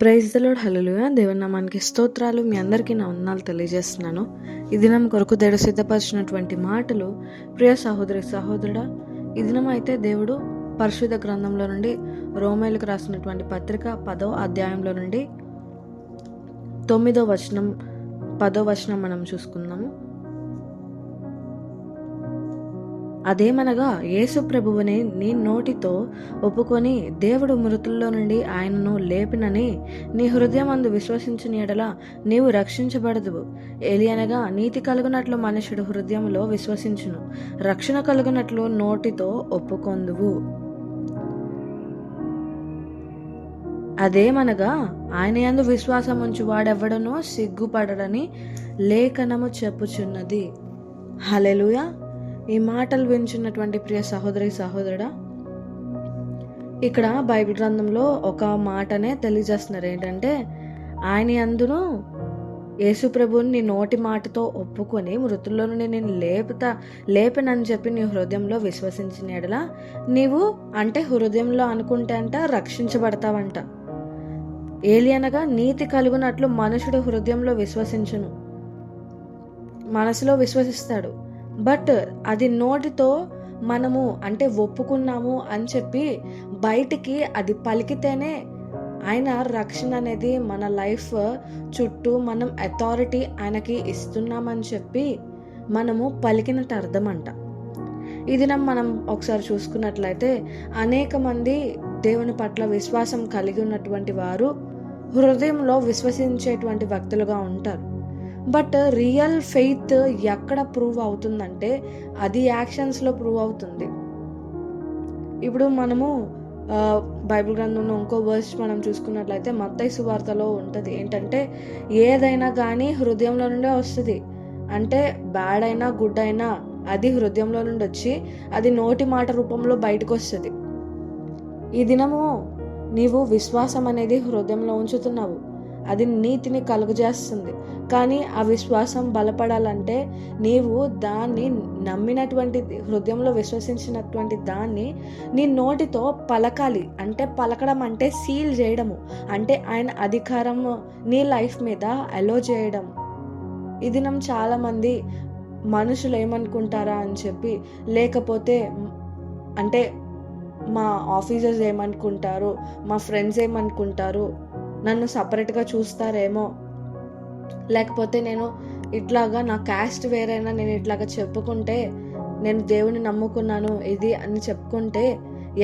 Praise the lord. హల్లెలూయా. దేవుని నామానికి స్తోత్రాలు. మీ అందరికీ నా వందనాలు తెలియజేస్తున్నాను. ఈ దినం కొరకు దేవుడు సిద్ధపరిచినటువంటి మాటలు, ప్రియ సహోదరి సహోదరుడా, ఈ దినం అయితే దేవుడు పరిశుద్ధ గ్రంథంలో నుండి రోమేలకు రాసినటువంటి పత్రిక 10వ అధ్యాయంలో నుండి 9వ వచనం 10వ వచనం మనం చూసుకుందాము. అదేమనగా, యేసు ప్రభువుని నీ నోటితో ఒప్పుకొని దేవుడు మృతుల్లో నుండి ఆయనను లేపినని నీ హృదయమందు విశ్వసించిన యెడల నీవు రక్షించబడదువు. ఏలియనగా, నీతి కలుగునట్లు మనుషుడు హృదయంలో విశ్వసించును, రక్షణ కలుగునట్లు నోటితో ఒప్పుకొందువు. అదేమనగా, ఆయన యందు విశ్వాసం ఉంచు వాడెవ్వడనో సిగ్గుపడడని లేఖనము చెప్పుచున్నది. హల్లెలూయా. ఈ మాటలు వింటున్నటువంటి ప్రియ సహోదరి సహోదరుడా, ఇక్కడ బైబిల్ గ్రంథంలో ఒక మాటనే తెలియజేస్తున్నారు. ఏంటంటే, ఆయన యందును యేసు ప్రభువుని నీ నోటి మాటతో ఒప్పుకొని మృతుల్లో నుండి నేను లేపనని చెప్పి నీ హృదయంలో విశ్వసించిన యెడల నీవు అంటే హృదయంలో అనుకుంటే అంట రక్షించబడతావంట. ఏలియనగా, నీతి కలుగునట్లు మనుషుడు హృదయంలో విశ్వసించును, మనసులో విశ్వసిస్తాడు. బట్ అది నోటితో మనము అంటే ఒప్పుకున్నాము అని చెప్పి బయటికి అది పలికితేనే ఆయన రక్షణ అనేది మన లైఫ్ చుట్టూ మనం అథారిటీ ఆయనకి ఇస్తున్నామని చెప్పి మనము పలికినట్టు అర్థం అంట. ఇది మనం ఒకసారి చూసుకున్నట్లయితే అనేక మంది దేవుని పట్ల విశ్వాసం కలిగి ఉన్నటువంటి వారు హృదయంలో విశ్వసించేటువంటి వ్యక్తులుగా ఉంటారు. బట్ రియల్ ఫెయిత్ ఎక్కడ ప్రూవ్ అవుతుందంటే అది యాక్షన్స్లో ప్రూవ్ అవుతుంది. ఇప్పుడు మనము బైబిల్ గ్రంథంలో ఇంకో వర్స్ మనం చూసుకున్నట్లయితే మత్తయి సువార్తలో ఉంటుంది. ఏంటంటే, ఏదైనా కానీ హృదయంలో నుండే వస్తుంది. అంటే బ్యాడ్ అయినా గుడ్ అయినా అది హృదయంలో నుండి వచ్చి అది నోటి మాట రూపంలో బయటకు వస్తుంది. ఈ దినము నీవు విశ్వాసం అనేది హృదయంలో ఉంచుతున్నావు, అది నీతిని కలుగజేస్తుంది. కానీ ఆ విశ్వాసం బలపడాలంటే నీవు దాన్ని నమ్మినటువంటి హృదయంలో విశ్వసించినటువంటి దాన్ని నీ నోటితో పలకాలి. అంటే పలకడం అంటే సీల్ చేయడము, అంటే ఆయన అధికారం నీ లైఫ్ మీద అలో చేయడం. ఈ దినం చాలామంది మనుషులు ఏమనుకుంటారా అని చెప్పి, లేకపోతే అంటే మా ఆఫీసర్స్ ఏమనుకుంటారు, మా ఫ్రెండ్స్ ఏమనుకుంటారు, నన్ను సపరేట్గా చూస్తారేమో, లేకపోతే నేను ఇట్లాగా నా క్యాస్ట్ వేరైనా నేను ఇట్లాగా చెప్పుకుంటే నేను దేవుని నమ్ముకున్నాను ఇది అని చెప్పుకుంటే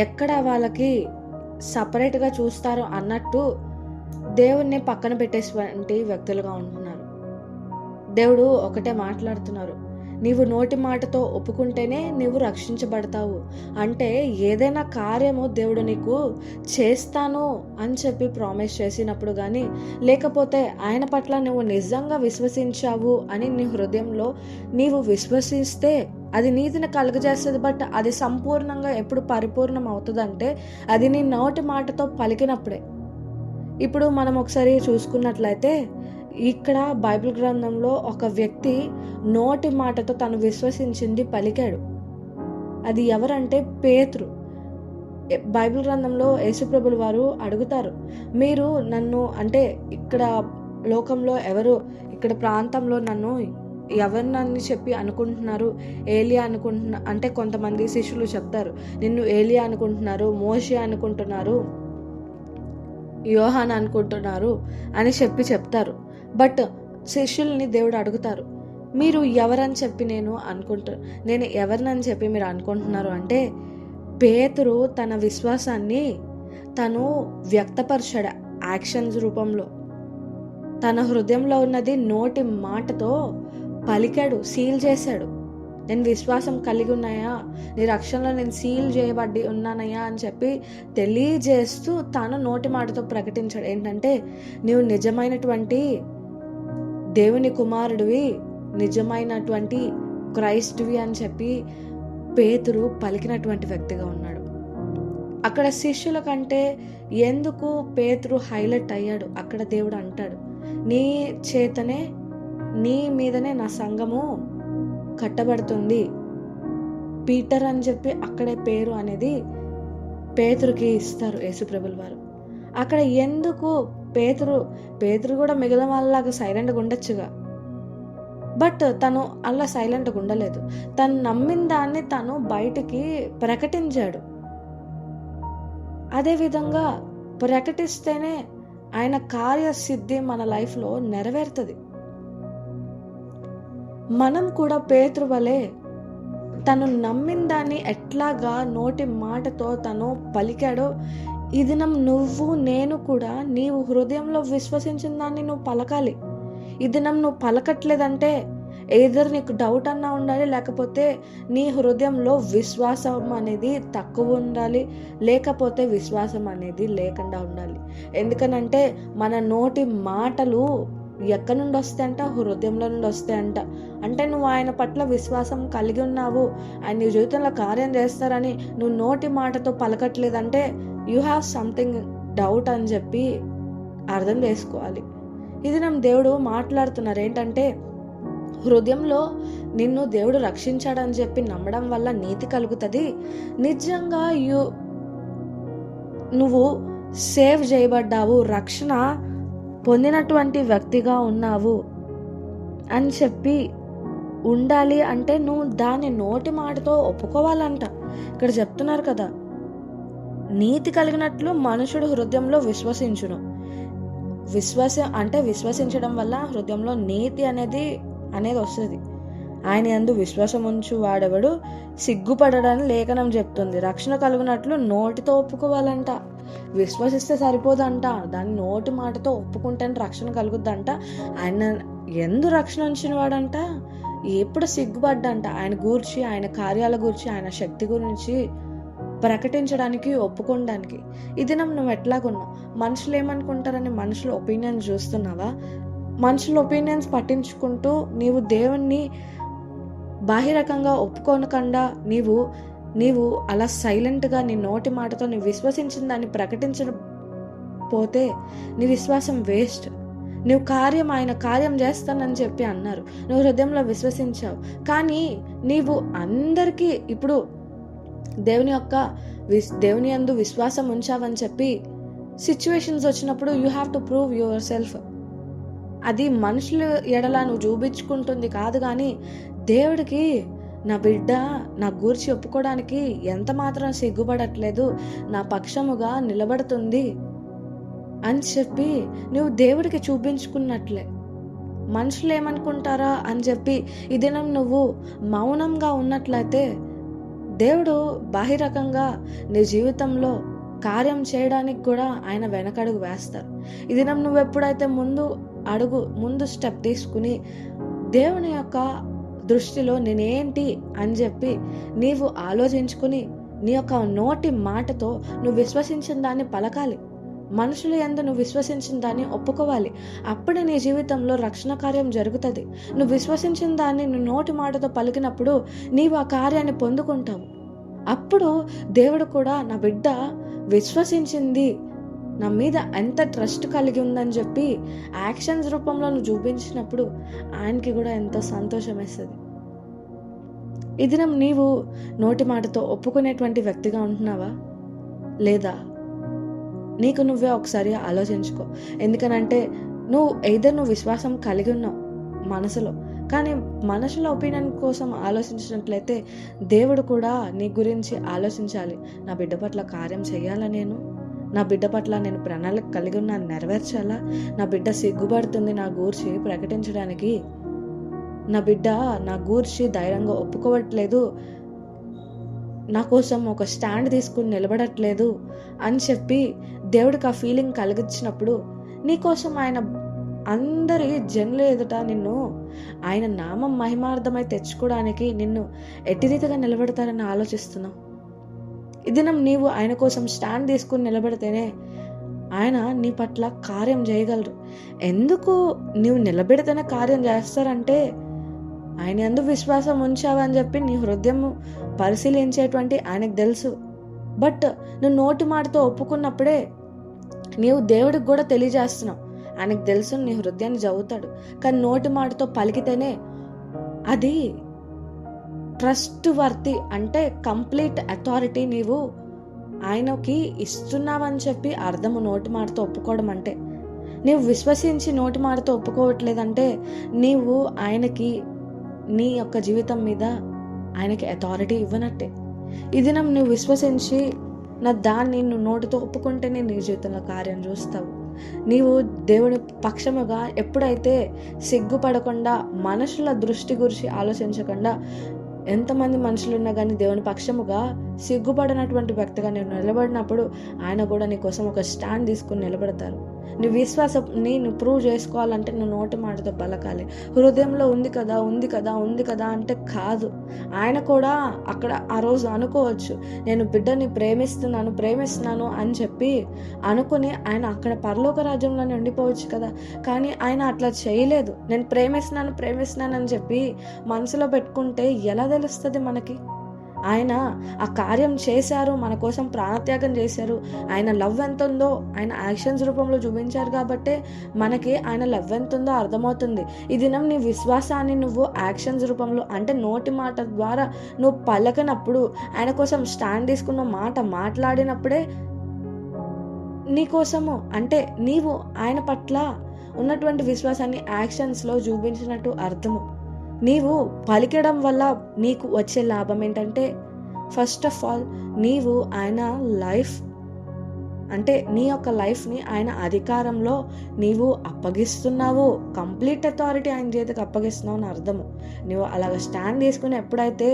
ఎక్కడ వాళ్ళకి సపరేట్గా చూస్తారో అన్నట్టు దేవుణ్ణి పక్కన పెట్టేటువంటి వ్యక్తులుగా ఉంటున్నారు. దేవుడు ఒకటే మాట్లాడుతున్నారు, నీవు నోటి మాటతో ఒప్పుకుంటేనే నీవు రక్షించబడతావు. అంటే ఏదైనా కార్యము దేవుడు నీకు చేస్తాను అని చెప్పి ప్రామిస్ చేసినప్పుడు కానీ, లేకపోతే ఆయన పట్ల నువ్వు నిజంగా విశ్వసించావు అని నీ హృదయంలో నీవు విశ్వసిస్తే అది నీతిని కలుగజేస్తుంది. బట్ అది సంపూర్ణంగా ఎప్పుడు పరిపూర్ణం అవుతుందంటే అది నీ నోటి మాటతో పలికినప్పుడే. ఇప్పుడు మనం ఒకసారి చూసుకున్నట్లయితే ఇక్కడ బైబిల్ గ్రంథంలో ఒక వ్యక్తి నోటి మాటతో తను విశ్వసించింది పలికాడు. అది ఎవరంటే పేతురు. బైబిల్ గ్రంథంలో యేసుప్రభుల వారు అడుగుతారు, మీరు నన్ను అంటే ఇక్కడ లోకంలో ఎవరు, ఇక్కడ ప్రాంతంలో నన్ను ఎవరినని చెప్పి అనుకుంటున్నారు, ఏలియా అనుకుంటున్నా అంటే కొంతమంది శిష్యులు చెప్తారు, నిన్ను ఏలియా అనుకుంటున్నారు, మోషే అనుకుంటున్నారు, యోహాన్ అనుకుంటున్నారు అని చెప్తారు. బట్ శిష్యుల్ని దేవుడు అడుగుతారు, మీరు ఎవరని చెప్పి నేను ఎవరినని చెప్పి మీరు అనుకుంటున్నారు అంటే, పేతురు తన విశ్వాసాన్ని తను వ్యక్తపరిచాడు యాక్షన్స్ రూపంలో. తన హృదయంలో ఉన్నది నోటి మాటతో పలికాడు, సీల్ చేశాడు. నేను విశ్వాసం కలిగి ఉన్నాయా, నీ రక్షణలో నేను సీల్ చేయబడి ఉన్నానయ్యా అని చెప్పి తెలియజేస్తూ తాను నోటి మాటతో ప్రకటించాడు. ఏంటంటే, నీవు నిజమైనటువంటి దేవుని కుమారుడివి, నిజమైనటువంటి క్రైస్తువి అని చెప్పి పేతురు పలికినటువంటి వ్యక్తిగా ఉన్నాడు. అక్కడ శిష్యుల కంటే ఎందుకు పేతురు హైలైట్ అయ్యాడు? అక్కడ దేవుడు అంటాడు, నీ చేతనే నీ మీదనే నా సంఘము కట్టబడుతుంది. పీటర్ అని చెప్పి అక్కడే పేరు అనేది పేతురుకి ఇస్తారు యేసుప్రభుల వారు. అక్కడ ఎందుకు పేతురు కూడా మిగిలిన వాళ్ళలాగా సైలెంట్గా ఉండొచ్చుగా, బట్ తను అలా సైలెంట్గా ఉండలేదు. తను నమ్మిన దాన్ని తను బయటికి ప్రకటించాడు. అదేవిధంగా ప్రకటిస్తేనే ఆయన కార్యసిద్ధి మన లైఫ్లో నెరవేరుతుంది. మనం కూడా పేతురు వలె తను నమ్మిన దాన్ని ఎట్లాగా నోటి మాటతో తను పలికాడో, ఈ దినం నువ్వు నేను కూడా నీవు హృదయంలో విశ్వసించిన దాన్ని నువ్వు పలకాలి. ఈ దినం నువ్వు పలకట్లేదంటే ఏదర్ నీకు డౌట్ అన్నా ఉండాలి, లేకపోతే నీ హృదయంలో విశ్వాసం అనేది తక్కువ ఉండాలి, లేకపోతే విశ్వాసం అనేది లేకుండా ఉండాలి. ఎందుకనంటే మన నోటి మాటలు ఎక్కడి నుండి వస్తాయంట? హృదయంలో నుండి వస్తాయంట. అంటే నువ్వు ఆయన పట్ల విశ్వాసం కలిగి ఉన్నావు, ఆయన నీ జీవితంలో కార్యం చేస్తారని నువ్వు నోటి మాటతో పలకట్లేదంటే యూ హ్యావ్ సంథింగ్ డౌట్ అని చెప్పి అర్థం చేసుకోవాలి. ఇది నా దేవుడు మాట్లాడుతున్నారు ఏంటంటే, హృదయంలో నిన్ను దేవుడు రక్షించాడని చెప్పి నమ్మడం వల్ల నీతి కలుగుతుంది. నిజంగా నువ్వు సేవ్ చేయబడ్డావు, రక్షణ పొందినటువంటి వ్యక్తిగా ఉన్నావు అని చెప్పి ఉండాలి అంటే నువ్వు దాన్ని నోటి మాటతో ఒప్పుకోవాలంట. ఇక్కడ చెప్తున్నారు కదా, నీతి కలిగినట్లు మనుషుడు హృదయంలో విశ్వసించును. విశ్వసించడం వల్ల హృదయంలో నీతి అనేది వస్తుంది. ఆయన యందు విశ్వాసం ఉంచు వాడెవడు సిగ్గుపడడని లేఖనం చెప్తుంది. రక్షణ కలుగునట్లు నోటితో ఒప్పుకోవాలంట. విశ్వసిస్తే సరిపోదంట, దాన్ని నోటి మాటతో ఒప్పుకుంటేనే రక్షణ కలుగుద్దంట. ఆయన ఎందు రక్షణ ఉంచిన వాడంట ఎప్పుడు సిగ్గుపడ్డంట. ఆయన గూర్చి, ఆయన కార్యాల గురించి, ఆయన శక్తి గురించి ప్రకటించడానికి, ఒప్పుకోవడానికి. ఈ దినం నువ్వు ఎట్లాగున్నావు? మనుషులు ఏమనుకుంటారని మనుషుల ఒపీనియన్స్ చూస్తున్నావా? మనుషుల ఒపీనియన్స్ పట్టించుకుంటూ నీవు దేవుణ్ణి బాహిరకంగా ఒప్పుకోనకుండా నీవు అలా సైలెంట్గా నీ నోటి మాటతో నీ విశ్వసించిన దాన్ని ప్రకటించకపోతే నీ విశ్వాసం వేస్ట్. నువ్వు ఆయన కార్యం చేస్తానని చెప్పి అన్నారు, నువ్వు హృదయంలో విశ్వసించావు, కానీ నీవు అందరికీ ఇప్పుడు దేవుని యందు విశ్వాసం ఉంచావని చెప్పి సిచ్యువేషన్స్ వచ్చినప్పుడు you have to prove your self. అది మనుషుల ఎడలా నువ్వు చూపించుకుంటుంది కాదు, కానీ దేవుడికి నా బిడ్డ నా గూర్చి ఒప్పుకోవడానికి ఎంత మాత్రం సిగ్గుపడట్లేదు, నా పక్షముగా నిలబడుతుంది అని చెప్పి నువ్వు దేవుడికి చూపించుకున్నట్లే. మనుషులు ఏమనుకుంటారా అని చెప్పి ఈ దినం నువ్వు మౌనంగా ఉన్నట్లయితే దేవుడు బాహిరకంగా నీ జీవితంలో కార్యం చేయడానికి కూడా ఆయన వెనకడుగు వేస్తారు. ఈ దినం నువ్వు ఎప్పుడైతే ముందు స్టెప్ తీసుకుని దేవుని యొక్క దృష్టిలో నేనేంటి అని చెప్పి నీవు ఆలోచించుకుని నీ యొక్క నోటి మాటతో నువ్వు విశ్వసించిన దాన్ని పలకాలి. మనుషుల యందు నువ్వు విశ్వసించిన దాన్ని ఒప్పుకోవాలి. అప్పుడే నీ జీవితంలో రక్షణ కార్యం జరుగుతుంది. నువ్వు విశ్వసించిన దాన్ని నువ్వు నోటి మాటతో పలికినప్పుడు నీవు ఆ కార్యాన్ని పొందుకుంటావు. అప్పుడు దేవుడు కూడా నా బిడ్డ విశ్వసించింది, నా మీద ఎంత ట్రస్ట్ కలిగి ఉందని చెప్పి యాక్షన్స్ రూపంలో నువ్వు చూపించినప్పుడు ఆయనకి కూడా ఎంతో సంతోషం వేస్తుంది. ఈ దినం నీవు నోటి మాటతో ఒప్పుకునేటువంటి వ్యక్తిగా ఉంటున్నావా లేదా? నీకు నువ్వే ఒకసారి ఆలోచించుకో. ఎందుకనంటే నువ్వు విశ్వాసం కలిగి ఉన్నావు మనసులో, కానీ మనుషుల ఒపీనియన్ కోసం ఆలోచించినట్లయితే దేవుడు కూడా నీ గురించి ఆలోచించాలి. నా బిడ్డ పట్ల కార్యం చేయాలా, నా బిడ్డ పట్ల నేను ప్రణాళిక కలిగి ఉన్నా, నెరవేర్చాలా? నా బిడ్డ సిగ్గుపడుతుంది నా గూర్చి ప్రకటించడానికి, నా బిడ్డ నా గూర్చి ధైర్యంగా ఒప్పుకోవట్లేదు, నా కోసం ఒక స్టాండ్ తీసుకుని నిలబడట్లేదు అని చెప్పి దేవుడికి ఆ ఫీలింగ్ కలిగించినప్పుడు నీకోసం ఆయన అందరి జనుల ఎదుట నిన్ను ఆయన నామం మహిమార్థమై తెచ్చుకోవడానికి నిన్ను ఎట్టి రీతిగా నిలబెడతారని ఆలోచిస్తున్నావు. ఈ దినం నీవు ఆయన కోసం స్టాండ్ తీసుకుని నిలబడితేనే ఆయన నీ పట్ల కార్యం చేయగలరు. ఎందుకు నీవు నిలబెడితేనే కార్యం చేస్తారంటే ఆయన యందు విశ్వాసం ఉంచావని చెప్పి నీ హృదయం పరిశీలించేటువంటి ఆయనకు తెలుసు. బట్ నువ్వు నోటి మాటతో ఒప్పుకున్నప్పుడే నీవు దేవుడికి కూడా తెలియజేస్తున్నావు. ఆయనకు తెలుసు, నీ హృదయాన్ని చదువుతాడు. కానీ నోటి మాటతో పలికితేనే అది ట్రస్ట్ వర్తి, అంటే కంప్లీట్ అథారిటీ నీవు ఆయనకి ఇస్తున్నావని చెప్పి అర్థము నోటి మాటతో ఒప్పుకోవడం అంటే. నీవు విశ్వసించి నోటి మాటతో ఒప్పుకోవట్లేదంటే నీవు ఆయనకి నీ యొక్క జీవితం మీద ఆయనకి అథారిటీ ఇవ్వనట్టే. ఈ దినం నువ్వు విశ్వసించి దాన్ని నువ్వు నోటితో ఒప్పుకుంటేనే నీ జీవితంలో కార్యం చూస్తావు. నీవు దేవుని పక్షముగా ఎప్పుడైతే సిగ్గుపడకుండా, మనుషుల దృష్టి గురించి ఆలోచించకుండా, ఎంతమంది మనుషులు ఉన్నా కానీ దేవుని పక్షముగా సిగ్గుపడినటువంటి వ్యక్తిగా నేను నిలబడినప్పుడు ఆయన కూడా నీ కోసం ఒక స్టాండ్ తీసుకుని నిలబడతారు. నీ విశ్వాసాన్ని నువ్వు ప్రూవ్ చేసుకోవాలంటే నువ్వు నోటి మాటతో పలకాలి. హృదయంలో ఉంది కదా ఉంది కదా ఉంది కదా అంటే కాదు. ఆయన కూడా అక్కడ ఆ రోజు అనుకోవచ్చు, నేను బిడ్డని ప్రేమిస్తున్నాను అని చెప్పి అనుకుని ఆయన అక్కడ పరలోక రాజ్యంలోనే ఉండిపోవచ్చు కదా. కానీ ఆయన అట్లా చేయలేదు. నేను ప్రేమిస్తున్నాను అని చెప్పి మనసులో పెట్టుకుంటే ఎలా తెలుస్తుంది మనకి? ఆయన ఆ కార్యం చేశారు, మన కోసం ప్రాణత్యాగం చేశారు. ఆయన లవ్ ఎంత ఉందో ఆయన యాక్షన్స్ రూపంలో చూపించారు కాబట్టే మనకి ఆయన లవ్ ఎంత ఉందో అర్థమవుతుంది. ఈ దినం నీ విశ్వాసాన్ని నువ్వు యాక్షన్స్ రూపంలో అంటే నోటి మాట ద్వారా నువ్వు పలకనప్పుడు, ఆయన కోసం స్టాండ్ తీసుకున్న మాట మాట్లాడినప్పుడే నీకోసము అంటే నీవు ఆయన పట్ల ఉన్నటువంటి విశ్వాసాన్ని యాక్షన్స్లో చూపించినట్టు అర్థము. నీవు పలికడం వల్ల నీకు వచ్చే లాభం ఏంటంటే, ఫస్ట్ ఆఫ్ ఆల్ నీవు ఆయన లైఫ్ అంటే నీ యొక్క లైఫ్ని ఆయన అధికారంలో నీవు అప్పగిస్తున్నావు. కంప్లీట్ అథారిటీ ఆయన చేతికి అప్పగిస్తున్నావు అని అర్థము. నువ్వు అలాగ స్టాండ్ తీసుకుని ఎప్పుడైతే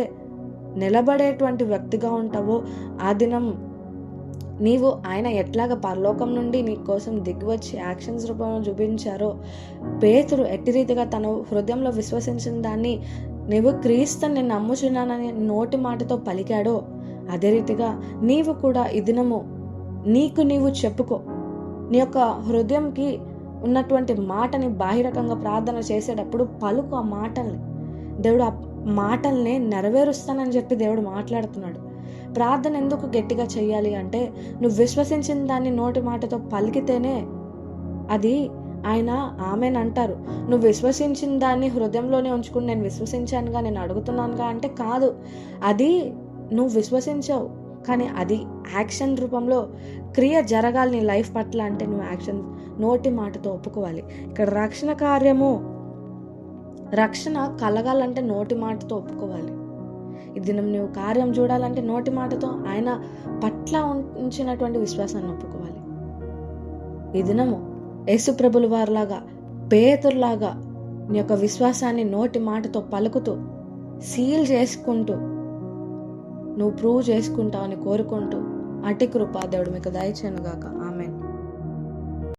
నిలబడేటువంటి వ్యక్తిగా ఉంటావో ఆ దినం నీవు ఆయన ఎట్లాగ పరలోకం నుండి నీ కోసం దిగివచ్చి యాక్షన్స్ రూపంలో చూపించారో, పేతురు ఎట్టి రీతిగా తను హృదయంలో విశ్వసించిన దాన్ని నీవు క్రీస్తుని నేను నమ్ముచున్నానని నోటి మాటతో పలికాడో, అదే రీతిగా నీవు కూడా ఈ దినము నీవు చెప్పుకో. నీ యొక్క హృదయంకి ఉన్నటువంటి మాటని బాహిరకంగా ప్రార్థన చేసేటప్పుడు పలుకు ఆ మాటల్ని. దేవుడు ఆ మాటల్ని నెరవేరుస్తానని చెప్పి దేవుడు మాట్లాడుతున్నాడు. ప్రార్థన ఎందుకు గట్టిగా చెయ్యాలి అంటే, నువ్వు విశ్వసించిన దాన్ని నోటి మాటతో పలికితేనే అది ఆయన ఆమెన్ అంటారు. నువ్వు విశ్వసించిన దాన్ని హృదయంలోనే ఉంచుకుని నేను విశ్వసించానుగా, నేను అడుగుతున్నానుగా అంటే కాదు. అది నువ్వు విశ్వసించావు కానీ అది యాక్షన్ రూపంలో క్రియ జరగాలి నీ లైఫ్ పట్ల. అంటే నువ్వు యాక్షన్ నోటి మాటతో ఒప్పుకోవాలి. ఇక్కడ రక్షణ కలగాలంటే నోటి మాటతో ఒప్పుకోవాలి. ఈ దినం నువ్వు కార్యం చూడాలంటే నోటి మాటతో ఆయన పట్ల ఉంచినటువంటి విశ్వాసాన్ని ఒప్పుకోవాలి. ఈ దినము యేసు ప్రభుల వారిలాగా, పేతురులాగా నీ యొక్క విశ్వాసాన్ని నోటి మాటతో పలుకుతూ సీల్ చేసుకుంటూ నువ్వు ప్రూవ్ చేసుకుంటావని కోరుకుంటూ అటి కృప దేవుడు మీకు దయచేయనుగాక.